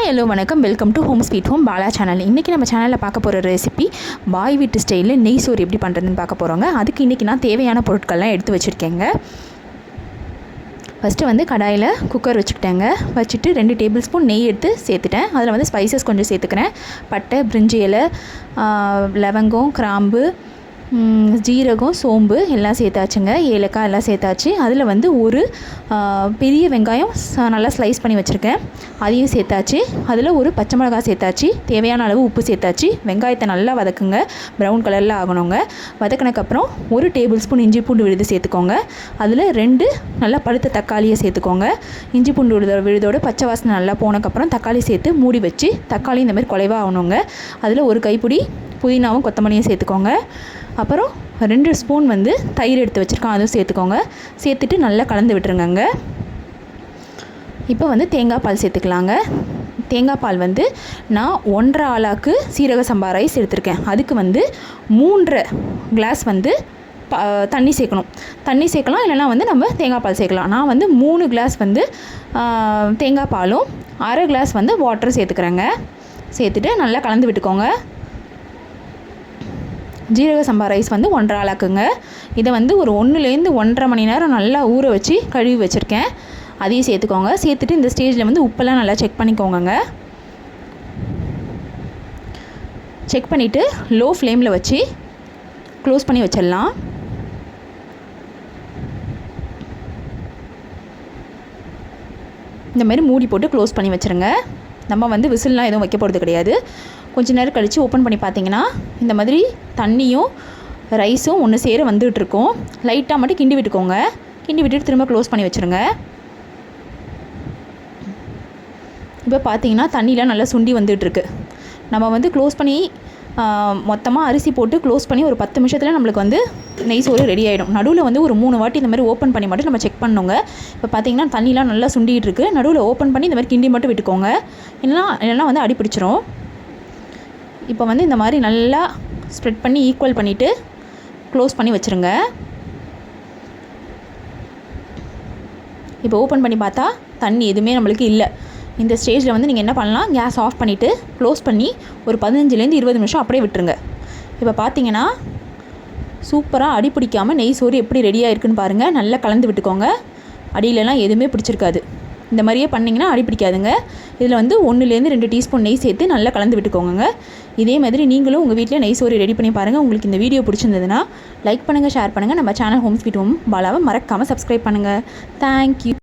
Hello வணக்கம், welcome to home sweet home Bala channel. இன்றைக்கி நம்ம சேனலில் பார்க்க போகிற ரெசிபி பாய் வீட்டு ஸ்டைலில் நெய் சோறு எப்படி பண்ணுறதுன்னு பார்க்க போகிறோங்க. அதுக்கு இன்றைக்கி நான் தேவையான பொருட்கள்லாம் எடுத்து வச்சுருக்கேங்க. ஃபஸ்ட்டு வந்து கடாயில் குக்கர் வச்சுக்கிட்டேங்க. வச்சுட்டு 2 டேபிள் ஸ்பூன் நெய் எடுத்து சேர்த்துட்டேன். அதில் வந்து ஸ்பைசஸ் கொஞ்சம் சேர்த்துக்கிறேன். பட்டை, பிரிஞ்சி இலை, லவங்கம், கிராம்பு, ஜீரகம், சோம்பு எல்லாம் சேர்த்தாச்சுங்க. ஏலக்காய் எல்லாம் சேர்த்தாச்சு. அதில் வந்து ஒரு பெரிய வெங்காயம் நல்லா ஸ்லைஸ் பண்ணி வச்சுருக்கேன், அதையும் சேர்த்தாச்சு. அதில் ஒரு பச்சை மிளகாய் சேர்த்தாச்சு. தேவையான அளவு உப்பு சேர்த்தாச்சு. வெங்காயத்தை நல்லா வதக்குங்க, ப்ரௌன் கலரில் ஆகணுங்க. வதக்கினக்கப்புறம் 1 டேபிள் ஸ்பூன் இஞ்சி பூண்டு விழுது சேர்த்துக்கோங்க. அதில் 2 நல்லா பழுத்த தக்காளியை சேர்த்துக்கோங்க. இஞ்சி பூண்டு விழுதோட பச்சை வாசனை நல்லா போனக்கப்புறம் தக்காளி சேர்த்து மூடி வச்சு, தக்காளி இந்தமாதிரி குலைவாக ஆகணுங்க. அதில் ஒரு கைப்பிடி புதினாவும் கொத்தமல்லியும் சேர்த்துக்கோங்க. அப்புறம் 2 ஸ்பூன் வந்து தயிர் எடுத்து வச்சுருக்கோம், அதுவும் சேர்த்துக்கோங்க. சேர்த்துட்டு நல்லா கலந்து விட்டுருங்க. இப்போ வந்து தேங்காய் பால் சேர்த்துக்கலாங்க. தேங்காய் பால் வந்து நான் 1.5 ஆளாக்கு சீரக சம்பா ரைஸ் எடுத்திருக்கேன். அதுக்கு வந்து 3 கிளாஸ் வந்து தண்ணி சேர்க்கணும். தண்ணி சேர்க்கலாம், இல்லைனா வந்து நம்ம தேங்காய் பால் சேர்க்கலாம். நான் வந்து 3 கிளாஸ் வந்து தேங்காய் பாலும் 1/2 கிளாஸ் வந்து வாட்டரும் சேர்த்துக்கிறேங்க. சேர்த்துட்டு நல்லா கலந்து விட்டுக்கோங்க. ஜீரக சம்பா ரைஸ் வந்து 1.5 ஆளாக்குங்க. இதை வந்து ஒரு 1லேருந்து 1.5 மணி நேரம் நல்லா ஊற வச்சு கழுவி வச்சுருக்கேன். அதையும் சேர்த்துக்கோங்க. சேர்த்துட்டு இந்த ஸ்டேஜில் வந்து உப்பெல்லாம் நல்லா செக் பண்ணிக்கோங்க. செக் பண்ணிவிட்டு லோ ஃப்ளேமில் வச்சு க்ளோஸ் பண்ணி வச்சிடலாம். இந்த மாதிரி மூடி போட்டு க்ளோஸ் பண்ணி வச்சுருங்க. நம்ம வந்து விசில்லாம் எதுவும் வைக்க போகிறது கிடையாது. கொஞ்சம் நேரம் கழித்து ஓப்பன் பண்ணி பார்த்தீங்கன்னா இந்த மாதிரி தண்ணியும் ரைஸும் ஒன்று சேர வந்துகிட்ருக்கும். லைட்டாக மட்டும் கிண்டி விட்டுக்கோங்க. கிண்டி விட்டுட்டு திரும்ப க்ளோஸ் பண்ணி வச்சுருங்க. இப்போ பார்த்தீங்கன்னா தண்ணியெலாம் நல்லா சுண்டி வந்துகிட்ருக்கு. நம்ம வந்து க்ளோஸ் பண்ணி மொத்தமாக அரிசி போட்டு க்ளோஸ் பண்ணி ஒரு 10 நிமிஷத்தில் நம்மளுக்கு வந்து நெய் சோறு ரெடி ஆகிடும். நடுவில் வந்து ஒரு 3 வாட்டி இந்த மாதிரி ஓப்பன் பண்ணி மட்டும் நம்ம செக் பண்ணோங்க. இப்போ பார்த்தீங்கன்னா தண்ணியெலாம் நல்லா சுண்டிகிட்டு இருக்குது. நடுவில் ஓப்பன் பண்ணி இந்த மாதிரி கிண்டி மட்டும் விட்டுக்கோங்க. இல்லைனா வந்து அடி பிடிச்சிரும். இப்போ வந்து இந்த மாதிரி நல்லா ஸ்ப்ரெட் பண்ணி ஈக்குவல் பண்ணிவிட்டு க்ளோஸ் பண்ணி வச்சுருங்க. இப்போ ஓப்பன் பண்ணி பார்த்தா தண்ணி எதுவுமே நம்மளுக்கு இல்லை. இந்த ஸ்டேஜில் வந்து நீங்கள் என்ன பண்ணலாம், கேஸ் ஆஃப் பண்ணிவிட்டு க்ளோஸ் பண்ணி ஒரு 15லேருந்து 20 நிமிஷம் அப்படியே விட்டுருங்க. இப்போ பார்த்தீங்கன்னா சூப்பராக அடி பிடிக்காமல் நெய் சோறு எப்படி ரெடியாக இருக்குன்னு பாருங்கள். நல்லா கலந்து விட்டுக்கோங்க. அடியிலலாம் எதுவுமே பிடிச்சிருக்காது. இந்த மாதிரியே பண்ணிங்கன்னா அடி பிடிக்காதுங்க. இதில் வந்து 1லேருந்து 2 டீஸ்பூன் நெய் சேர்த்து நல்லா கலந்து விட்டுக்கோங்க. இதே மாதிரி நீங்களும் உங்கள் வீட்டில் நெய் சோறு ரெடி பண்ணி பாருங்கள். உங்களுக்கு இந்த வீடியோ பிடிச்சிருந்ததுன்னா லைக் பண்ணுங்கள், ஷேர் பண்ணுங்கள். நம்ம சேனல் ஹோம் ஸ்வீட் ஹோம் பாலாவை மறக்காமல் சப்ஸ்கிரைப் பண்ணுங்கள். தேங்க்யூ.